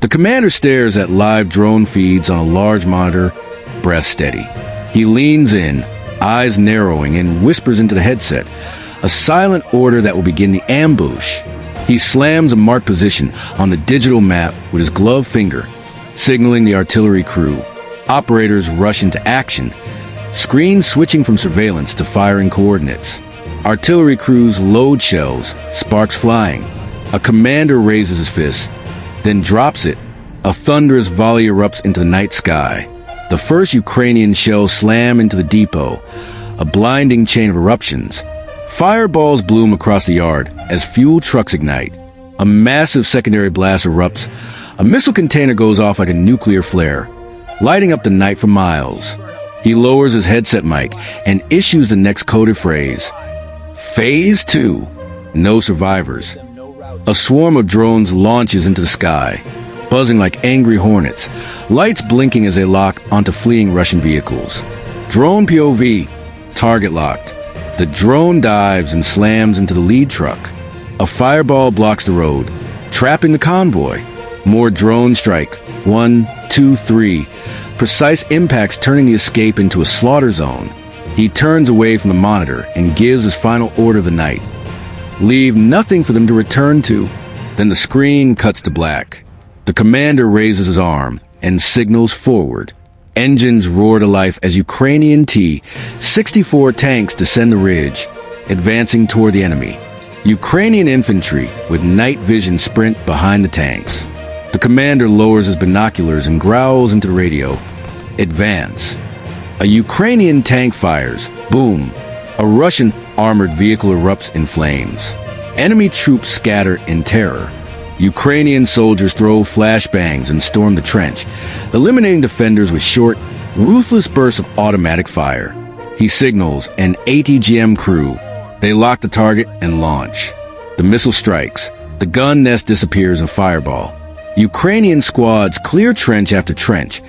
The commander stares at live drone feeds on a large monitor, breath steady. He leans in, eyes narrowing, and whispers into the headset, a silent order that will begin the ambush. He slams a marked position on the digital map with his gloved finger, signaling the artillery crew. Operators rush into action, screens switching from surveillance to firing coordinates. Artillery crews load shells, sparks flying. A commander raises his fist, then drops it. A thunderous volley erupts into the night sky. The first Ukrainian shells slam into the depot, a blinding chain of eruptions. Fireballs bloom across the yard as fuel trucks ignite. A massive secondary blast erupts. A missile container goes off like a nuclear flare, lighting up the night for miles. He lowers his headset mic and issues the next coded phrase. Phase 2. No survivors. A swarm of drones launches into the sky, buzzing like angry hornets, lights blinking as they lock onto fleeing Russian vehicles. Drone POV, target locked. The drone dives and slams into the lead truck. A fireball blocks the road, trapping the convoy. More drones strike. 1, 2, 3. Precise impacts turning the escape into a slaughter zone. He turns away from the monitor and gives his final order of the night. Leave nothing for them to return to. Then the screen cuts to black. The commander raises his arm and signals forward. Engines roar to life as Ukrainian T-64 tanks descend the ridge, advancing toward the enemy. Ukrainian infantry with night vision sprint behind the tanks. The commander lowers his binoculars and growls into the radio. Advance. A Ukrainian tank fires. Boom. A Russian armored vehicle erupts in flames. Enemy troops scatter in terror. Ukrainian soldiers throw flashbangs and storm the trench, eliminating defenders with short, ruthless bursts of automatic fire. He signals an ATGM crew. They lock the target and launch. The missile strikes. The gun nest disappears in fireball. Ukrainian squads clear trench after trench,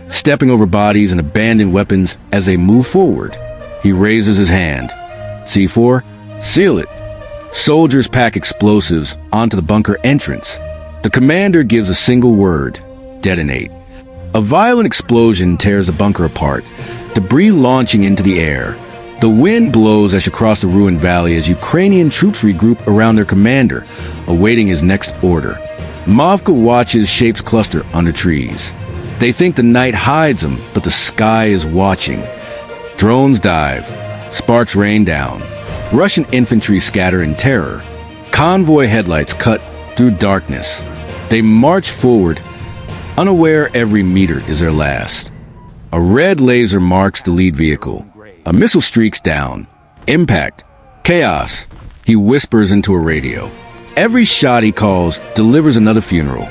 stepping over bodies and abandoning weapons as they move forward. He raises his hand. C4, seal it. Soldiers pack explosives onto the bunker entrance. The commander gives a single word: detonate. A violent explosion tears the bunker apart, debris launching into the air. The wind blows as you cross the ruined valley as Ukrainian troops regroup around their commander, awaiting his next order. Mavka watches shapes cluster under trees. They think the night hides them, but the sky is watching. Drones dive. Sparks rain down. Russian infantry scatter in terror. Convoy headlights cut through darkness. They march forward, unaware every meter is their last. A red laser marks the lead vehicle. A missile streaks down. Impact. Chaos. He whispers into a radio. Every shot he calls delivers another funeral.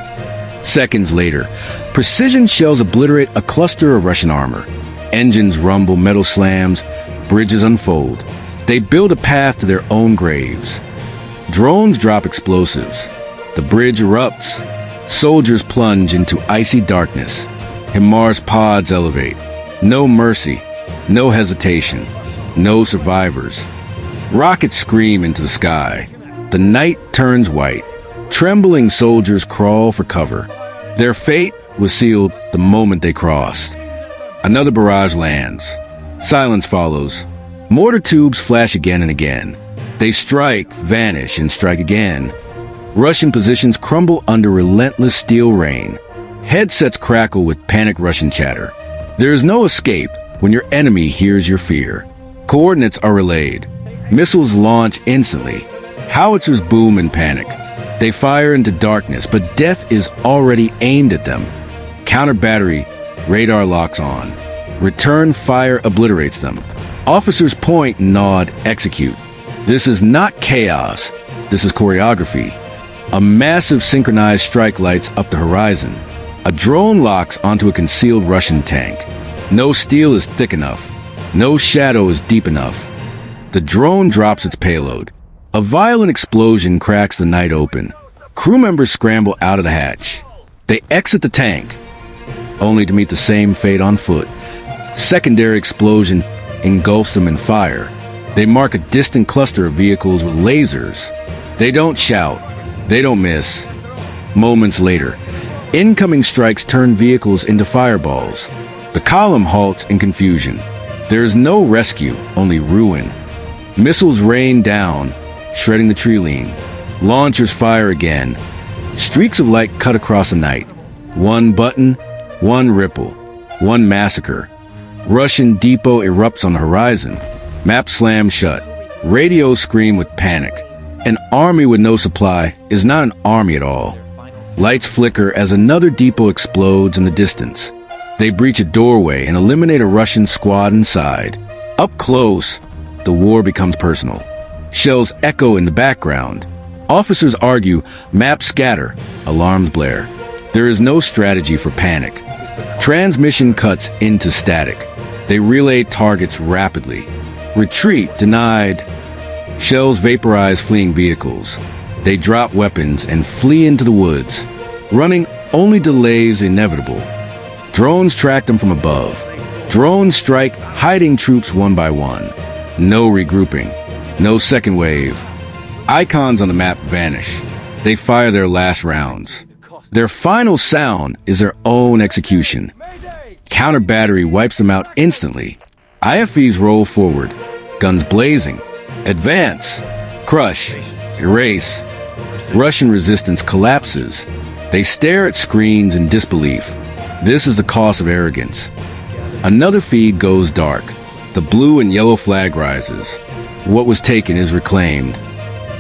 Seconds later, precision shells obliterate a cluster of Russian armor. Engines rumble, metal slams, bridges unfold. They build a path to their own graves. Drones drop explosives. The bridge erupts. Soldiers plunge into icy darkness. HIMARS pods elevate. No mercy. No hesitation. No survivors. Rockets scream into the sky. The night turns white. Trembling soldiers crawl for cover. Their fate was sealed the moment they crossed. Another barrage lands. Silence follows. Mortar tubes flash again and again. They strike, vanish, and strike again. Russian positions crumble under relentless steel rain. Headsets crackle with panicked Russian chatter. There is no escape when your enemy hears your fear. Coordinates are relayed. Missiles launch instantly. Howitzers boom in panic. They fire into darkness, but death is already aimed at them. Counter battery, radar locks on. Return fire obliterates them. Officers point, nod, execute. This is not chaos. This is choreography. A massive synchronized strike lights up the horizon. A drone locks onto a concealed Russian tank. No steel is thick enough. No shadow is deep enough. The drone drops its payload. A violent explosion cracks the night open. Crew members scramble out of the hatch. They exit the tank, only to meet the same fate on foot. Secondary explosion engulfs them in fire. They mark a distant cluster of vehicles with lasers. They don't shout. They don't miss. Moments later, Incoming strikes turn vehicles into fireballs. The column halts in confusion. There is no rescue, only ruin. Missiles rain down, shredding the tree line. Launchers fire again. Streaks of light cut across the night. One button, one ripple, one massacre. Russian depot erupts on the horizon. Map slams shut. Radios scream with panic. An army with no supply is not an army at all. Lights flicker as another depot explodes in the distance. They breach a doorway and eliminate a Russian squad inside. Up close, the war becomes personal. Shells echo in the background. Officers argue, maps scatter, alarms blare. There is no strategy for panic. Transmission cuts into static. They relay targets rapidly. Retreat denied. Shells vaporize fleeing vehicles. They drop weapons and flee into the woods. Running only delays inevitable. Drones track them from above. Drones strike, hiding troops one by one. No regrouping. No second wave. Icons on the map vanish. They fire their last rounds. Their final sound is their own execution. Counter battery wipes them out instantly. IFVs roll forward, guns blazing. Advance, crush, erase. Russian resistance collapses. They stare at screens in disbelief. This is the cost of arrogance. Another feed goes dark. The blue and yellow flag rises. What was taken is reclaimed.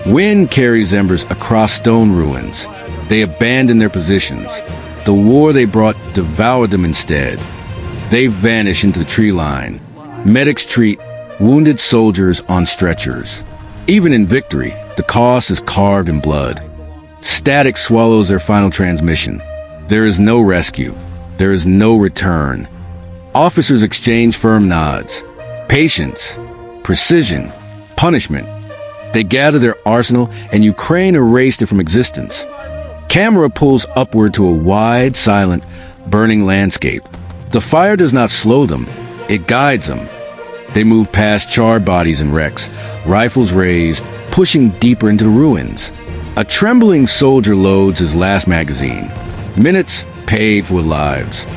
Wind carries embers across stone ruins. They abandon their positions. The war they brought devoured them instead. They vanish into the tree line. Medics treat wounded soldiers on stretchers. Even in victory, the cost is carved in blood. Static swallows their final transmission. There is no rescue. There is no return. Officers exchange firm nods. Patience, precision, punishment. They gather their arsenal, and Ukraine erased it from existence. Camera pulls upward to a wide, silent, burning landscape. The fire does not slow them. It guides them. They move past charred bodies and wrecks, rifles raised, pushing deeper into the ruins. A trembling soldier loads his last magazine. Minutes paid for lives.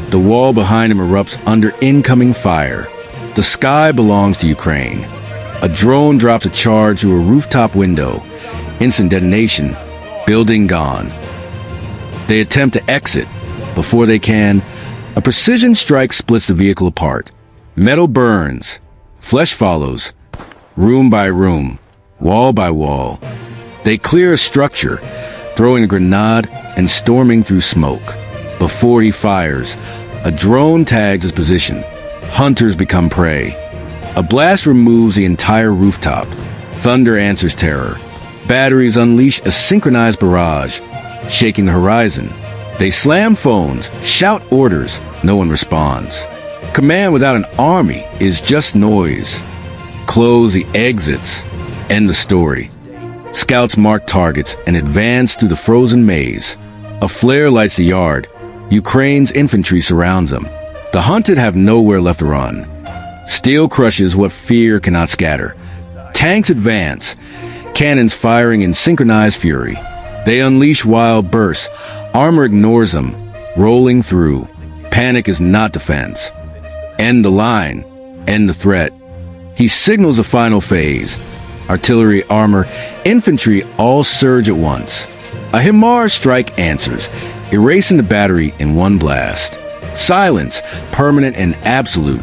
The wall behind him erupts under incoming fire. The sky belongs to Ukraine. A drone drops a charge through a rooftop window. Instant detonation. Building gone. They attempt to exit. Before they can, a precision strike splits the vehicle apart. Metal burns. Flesh follows. Room by room. Wall by wall. They clear a structure, throwing a grenade and storming through smoke. Before he fires, a drone tags his position. Hunters become prey. A blast removes the entire rooftop. Thunder answers terror. Batteries unleash a synchronized barrage, shaking the horizon. They slam phones, shout orders. No one responds. Command without an army is just noise. Close the exits. End the story. Scouts mark targets and advance through the frozen maze. A flare lights the yard. Ukraine's infantry surrounds them. The hunted have nowhere left to run. Steel crushes what fear cannot scatter. Tanks advance, cannons firing in synchronized fury. They unleash wild bursts. Armor ignores them, rolling through. Panic is not defense. End the line. End the threat. He signals a final phase. Artillery, armor, infantry all surge at once. A HIMARS strike answers, erasing the battery in one blast. Silence, permanent and absolute.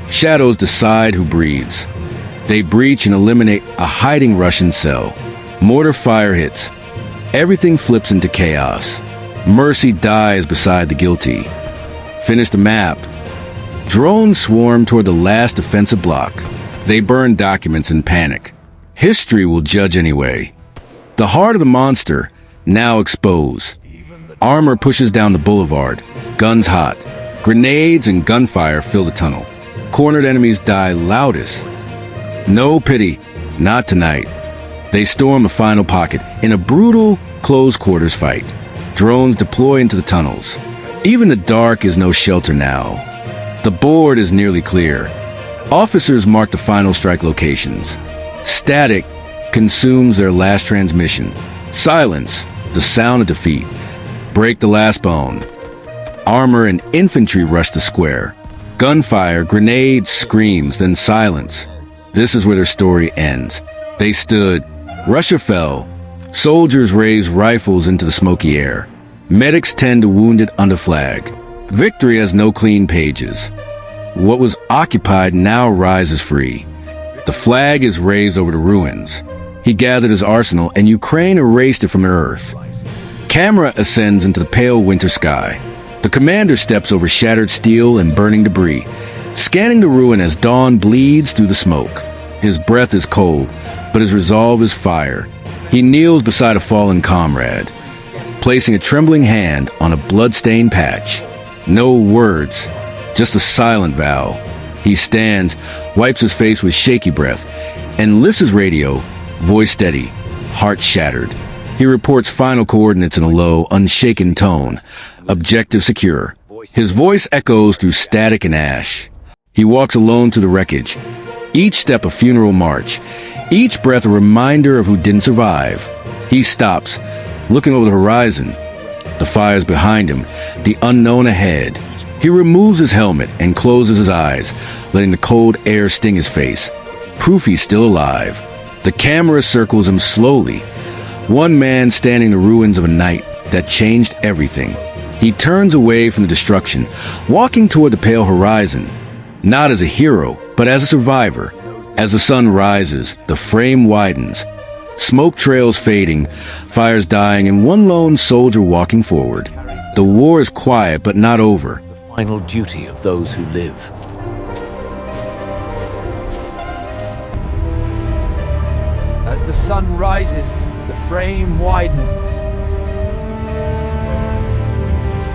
Shadows decide who breathes. They breach and eliminate a hiding Russian cell. Mortar fire hits. Everything flips into chaos. Mercy dies beside the guilty. Finish the map. Drones swarm toward the last defensive block. They burn documents in panic. History will judge anyway. The heart of the monster, now exposed. Armor pushes down the boulevard. Guns hot. Grenades and gunfire fill the tunnel. Cornered enemies die loudest. No pity, not tonight. They storm the final pocket in a brutal, close quarters fight. Drones deploy into the tunnels. Even the dark is no shelter now. The board is nearly clear. Officers mark the final strike locations. Static consumes their last transmission. Silence, the sound of defeat. break the last bone. Armor and infantry rush the square. Gunfire, grenades, screams, then silence. This is where their story ends. They stood. Russia fell. Soldiers raised rifles into the smoky air. Medics tend to wounded on the flag. Victory has no clean pages. What was occupied now rises free. The flag is raised over the ruins. He gathered his arsenal, and Ukraine erased it from the earth. Camera ascends into the pale winter sky. The commander steps over shattered steel and burning debris, scanning the ruin as dawn bleeds through the smoke. His breath is cold, but his resolve is fire. He kneels beside a fallen comrade, placing a trembling hand on a blood-stained patch. No words, just a silent vow. He stands, wipes his face with shaky breath, and lifts his radio, voice steady, heart shattered. He reports final coordinates in a low, unshaken tone, objective secure. His voice echoes through static and ash. He walks alone through the wreckage, each step a funeral march, each breath a reminder of who didn't survive. He stops, looking over the horizon. The fire's behind him, the unknown ahead. He removes his helmet and closes his eyes, letting the cold air sting his face. Proof he's still alive. The camera circles him slowly. One man standing in the ruins of a night that changed everything. He turns away from the destruction, walking toward the pale horizon. Not as a hero, but as a survivor. As the sun rises, the frame widens. Smoke trails fading, fires dying, and one lone soldier walking forward. The war is quiet, but not over. The final duty of those who live. As the sun rises, the frame widens.